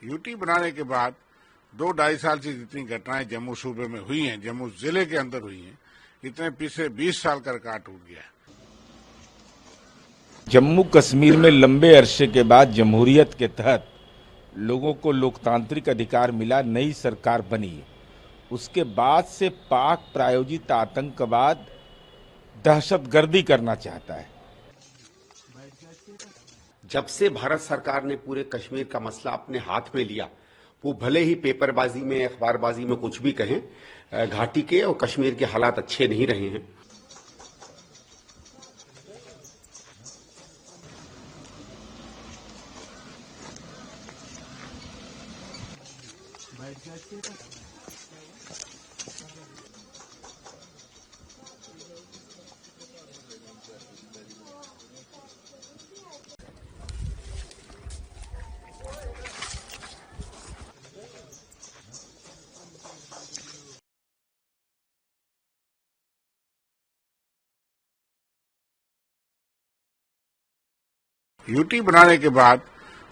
UT बनाने के बाद 2-2.5 साल से जितनी घटनाएं जम्मू सूबे में हुई हैं, जम्मू जिले के अंदर हुई हैं, इतने पिछले 20 साल का रिकॉर्ड टूट गया है। जम्मू कश्मीर में लंबे अरसे के बाद जमहूरियत के तहत लोगों को लोकतांत्रिक अधिकार मिला, नई सरकार बनी। उसके बाद से पाक प्रायोजित आतंकवाद दहशतगर्दी करना चाहता है। जब से भारत सरकार ने पूरे कश्मीर का मसला अपने हाथ में लिया, वो भले ही पेपरबाजी में, अखबारबाजी में कुछ भी कहें, घाटी के और कश्मीर के हालात अच्छे नहीं रहे हैं। यूटी बनाने के बाद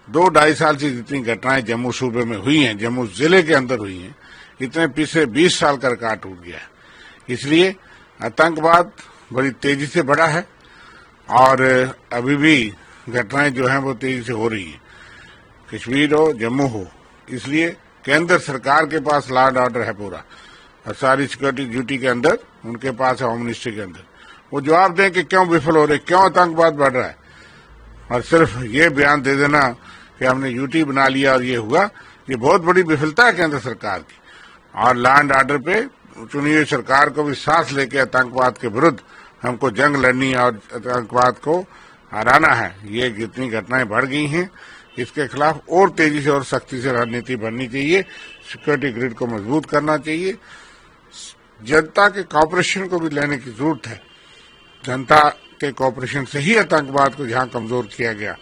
2-2.5 साल से जितनी घटनाएं जम्मू सूबे में हुई हैं, जम्मू जिले के अंदर हुई हैं, इतने पिछले 20 साल का रिकॉर्ड टूट गया है। इसलिए आतंकवाद बड़ी तेजी से बढ़ा है और अभी भी घटनाएं जो हैं वो तेजी से हो रही हैं, कश्मीर हो, जम्मू हो। इसलिए केंद्र सरकार के पास लॉ एंड ऑर्डर है पूरा, और सारी सिक्योरिटी ड्यूटी के अंदर उनके पास है, होम मिनिस्ट्री के अंदर। वो जवाब दें कि क्यों विफल हो रहे, क्यों आतंकवाद बढ़ रहा है। और सिर्फ ये बयान दे देना कि हमने यूटी बना लिया और ये हुआ, ये बहुत बड़ी विफलता है केंद्र सरकार की। और लॉ एंड ऑर्डर पे चुनी हुई सरकार को भी सांस लेके आतंकवाद के विरुद्ध हमको जंग लड़नी और आतंकवाद को हराना है। ये जितनी घटनाएं बढ़ गई हैं, इसके खिलाफ और तेजी से और सख्ती से रणनीति बननी चाहिए। सिक्योरिटी ग्रिड को मजबूत करना चाहिए। जनता के कॉपरेशन को भी लेने की जरूरत है। जनता के कॉपरेशन से ही आतंकवाद को जहां कमजोर किया गया,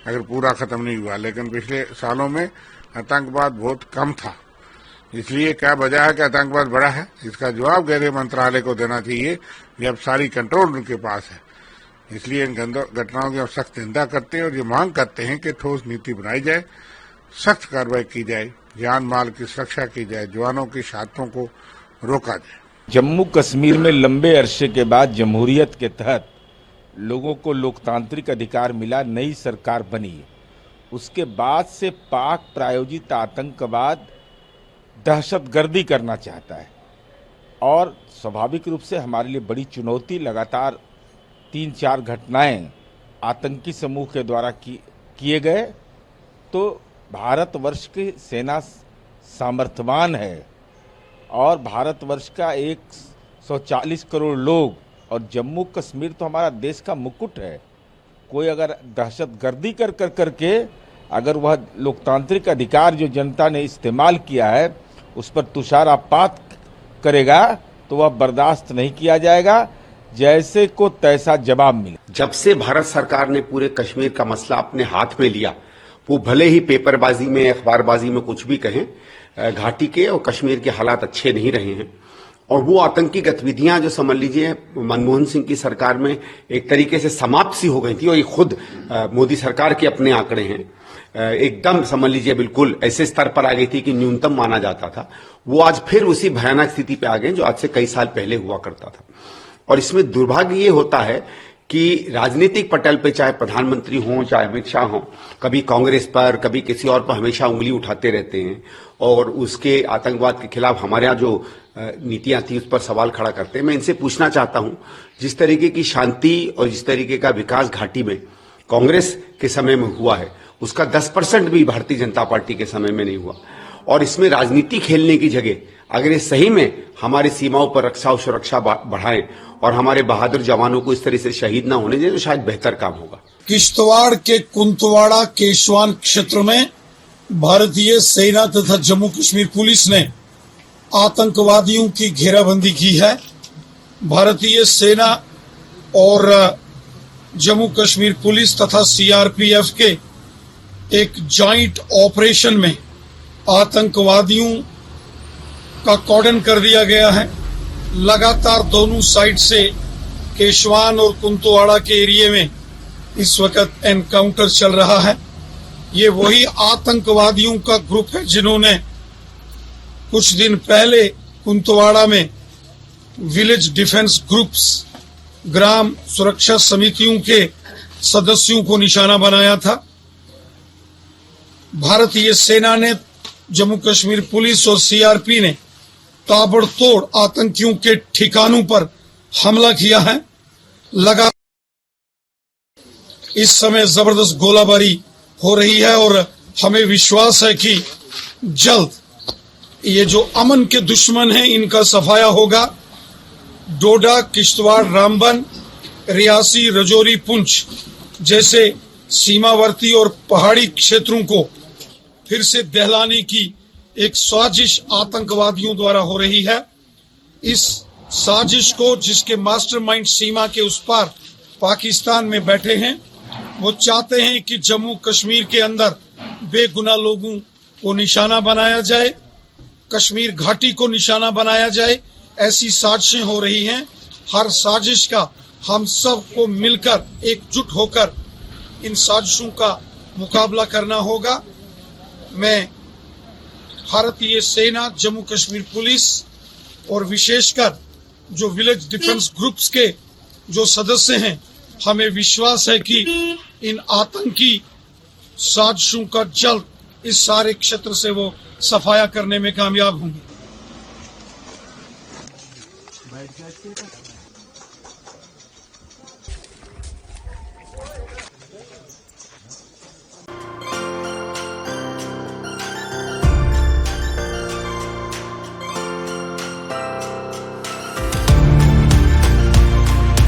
अगर पूरा खत्म नहीं हुआ, लेकिन पिछले सालों में आतंकवाद बहुत कम था। इसलिए क्या वजह है कि आतंकवाद बढ़ा है, इसका जवाब गृह मंत्रालय को देना चाहिए, जब सारी कंट्रोल उनके पास है। इसलिए इन घटनाओं की हम सख्त निंदा करते हैं और ये मांग करते हैं कि ठोस नीति बनाई जाए, सख्त कार्रवाई की जाए, जान माल की सुरक्षा की जाए, जवानों की शहादतों को रोका जाए। जम्मू कश्मीर में लंबे अरसे के बाद जमहूरियत के तहत लोगों को लोकतांत्रिक अधिकार मिला, नई सरकार बनी। उसके बाद से पाक प्रायोजित आतंकवाद दहशतगर्दी करना चाहता है और स्वाभाविक रूप से हमारे लिए बड़ी चुनौती, लगातार 3-4 घटनाएं आतंकी समूह के द्वारा किए गए। तो भारतवर्ष की सेना सामर्थ्यवान है और भारतवर्ष का 140 करोड़ लोग, और जम्मू कश्मीर तो हमारा देश का मुकुट है। कोई अगर दहशतगर्दी करके अगर वह लोकतांत्रिक अधिकार जो जनता ने इस्तेमाल किया है उस पर तुषारपात करेगा तो वह बर्दाश्त नहीं किया जाएगा, जैसे को तैसा जवाब मिले। जब से भारत सरकार ने पूरे कश्मीर का मसला अपने हाथ में लिया, वो भले ही पेपरबाजी में, अखबारबाजी में कुछ भी कहें, घाटी के और कश्मीर के हालात अच्छे नहीं रहे हैं। और वो आतंकी गतिविधियां जो समझ लीजिए मनमोहन सिंह की सरकार में एक तरीके से समाप्त सी हो गई थी, और ये खुद मोदी सरकार के अपने आंकड़े हैं, एकदम समझ लीजिए बिल्कुल ऐसे स्तर पर आ गई थी कि न्यूनतम माना जाता था। वो आज फिर उसी भयानक स्थिति पे आ गए जो आज से कई साल पहले हुआ करता था। और इसमें दुर्भाग्य ये होता है कि राजनीतिक पटल पे चाहे प्रधानमंत्री हों, चाहे अमित शाह हों, कभी कांग्रेस पर, कभी किसी और पर हमेशा उंगली उठाते रहते हैं और उसके आतंकवाद के खिलाफ हमारे यहाँ जो नीतियां थी उस पर सवाल खड़ा करते हैं। मैं इनसे पूछना चाहता हूं, जिस तरीके की शांति और जिस तरीके का विकास घाटी में कांग्रेस के समय में हुआ है, उसका 10% भी भारतीय जनता पार्टी के समय में नहीं हुआ। और इसमें राजनीति खेलने की जगह अगर ये सही में हमारी सीमाओं पर रक्षा और सुरक्षा बढ़ाएं और हमारे बहादुर जवानों को इस तरह से शहीद ना होने दें, तो शायद बेहतर काम होगा। किश्तवाड़ के कुंतवाड़ा केशवान क्षेत्र में भारतीय सेना तथा जम्मू कश्मीर पुलिस ने आतंकवादियों की घेराबंदी की है। भारतीय सेना और जम्मू कश्मीर पुलिस तथा सीआरपीएफ के एक जॉइंट ऑपरेशन में आतंकवादियों का कॉर्डन कर दिया गया है। लगातार दोनों साइड से केशवान और कुंतवाड़ा के एरिया में इस वक्त एनकाउंटर चल रहा है। ये वही आतंकवादियों का ग्रुप है जिन्होंने कुछ दिन पहले कुंतवाड़ा में विलेज डिफेंस ग्रुप्स, ग्राम सुरक्षा समितियों के सदस्यों को निशाना बनाया था। भारतीय सेना ने, जम्मू कश्मीर पुलिस और सीआरपी ने ताबड़तोड़ आतंकियों के ठिकानों पर हमला किया है। लगा इस समय जबरदस्त गोलाबारी हो रही है और हमें विश्वास है कि जल्द ये जो अमन के दुश्मन हैं इनका सफाया होगा। डोडा, किश्तवाड़, रामबन, रियासी, रजौरी, पुंछ जैसे सीमावर्ती और पहाड़ी क्षेत्रों को फिर से दहलाने की एक साजिश आतंकवादियों द्वारा हो रही है। इस साजिश को, जिसके मास्टरमाइंड सीमा के उस पार पाकिस्तान में बैठे हैं, वो चाहते हैं कि जम्मू कश्मीर के अंदर बेगुनाह लोगों को निशाना बनाया जाए, कश्मीर घाटी को निशाना बनाया जाए। ऐसी साजिशें हो रही हैं। हर साजिश का हम सब को मिलकर एकजुट होकर इन साजिशों का मुकाबला करना होगा। मैं भारतीय सेना, जम्मू कश्मीर पुलिस और विशेषकर जो विलेज डिफेंस ग्रुप्स के जो सदस्य हैं, हमें विश्वास है कि इन आतंकी साजिशों का जल्द इस सारे क्षेत्र से वो सफाया करने में कामयाब होंगे।